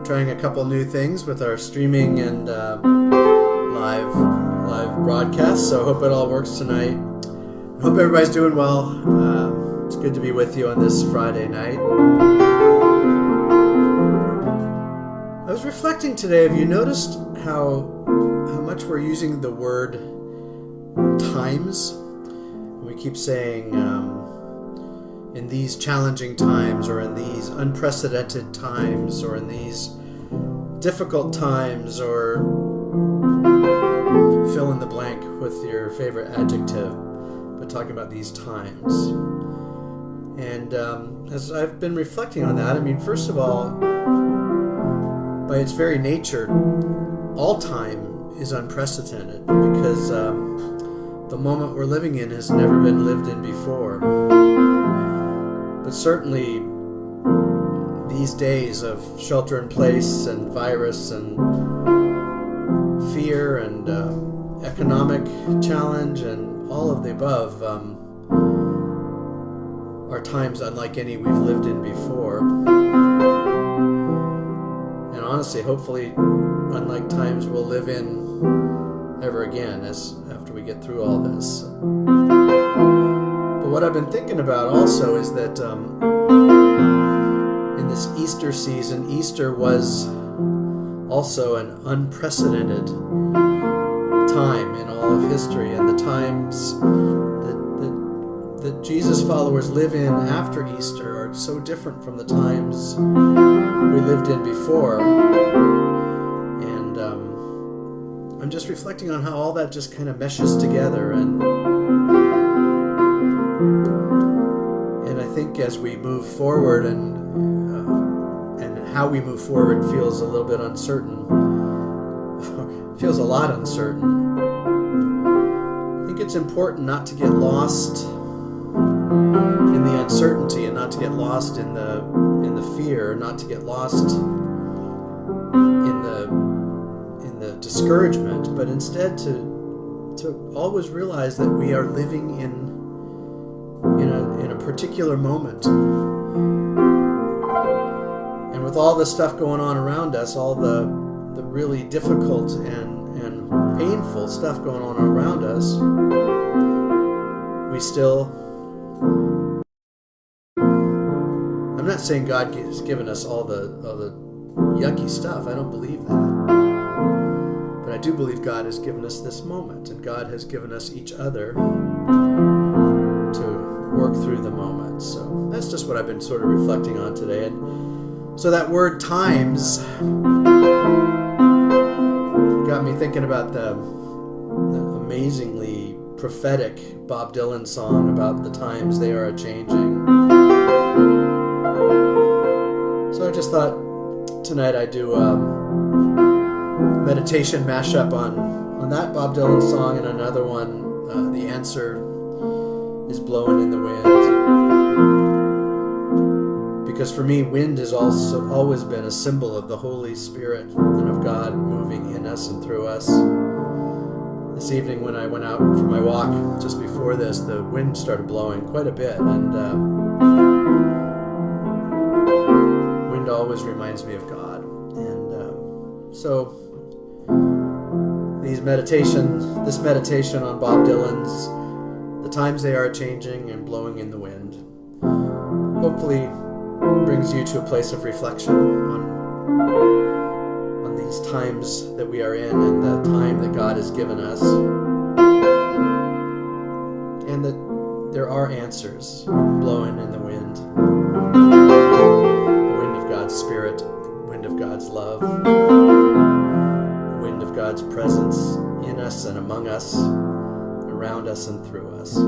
trying a couple new things with our streaming and live broadcast. So I hope it all works tonight. I hope everybody's doing well. It's good to be with you on this Friday night. I was reflecting today. Have you noticed how much we're using the word times? We keep saying in these challenging times, or in these unprecedented times, or in these difficult times, or fill in the blank with your favorite adjective, but talking about these times. And as I've been reflecting on that, I mean, first of all, by its very nature, all time is unprecedented, because the moment we're living in has never been lived in before. But certainly these days of shelter in place and virus and fear and economic challenge and all of the above are times unlike any we've lived in before. And honestly, hopefully, unlike times we'll live in ever again after we get through all this. But what I've been thinking about also is that in this Easter season, Easter was also an unprecedented time in all of history, and the times that Jesus followers live in after Easter are so different from the times we lived in before. And I'm just reflecting on how all that just kind of meshes together, and I think as we move forward and how we move forward feels a little bit uncertain. Feels a lot uncertain. I think it's important not to get lost in the uncertainty, and not to get lost in the fear, not to get lost in the discouragement, but instead to always realize that we are living in a particular moment. And with all the stuff going on around us, all the really difficult and painful stuff going on around us, we still... I'm not saying God has given us all the yucky stuff. I don't believe that. But I do believe God has given us this moment, and God has given us each other to work through the moment. So that's just what I've been sort of reflecting on today. And so that word times got me thinking about the amazingly prophetic Bob Dylan song about the times they are a-changing. So I just thought tonight I'd do a meditation mashup on that Bob Dylan song, and another one, The Answer is Blowing in the Wind. Because for me, wind has also always been a symbol of the Holy Spirit and of God moving in us and through us. This evening when I went out for my walk just before this, the wind started blowing quite a bit, and wind always reminds me of God. And so this meditation on Bob Dylan's The Times They Are Changing and Blowing in the Wind hopefully brings you to a place of reflection on these times that we are in, and the time that God has given us, and that there are answers blowing in the wind. The wind of God's Spirit, the wind of God's love, the wind of God's presence in us and among us, around us and through us.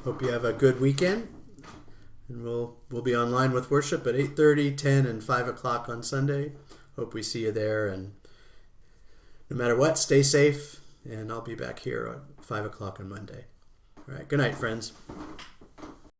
Hope you have a good weekend. And we'll be online with worship at 8:30, 10, and 5 o'clock on Sunday. Hope we see you there. And no matter what, stay safe. And I'll be back here at 5 o'clock on Monday. All right. Good night, friends.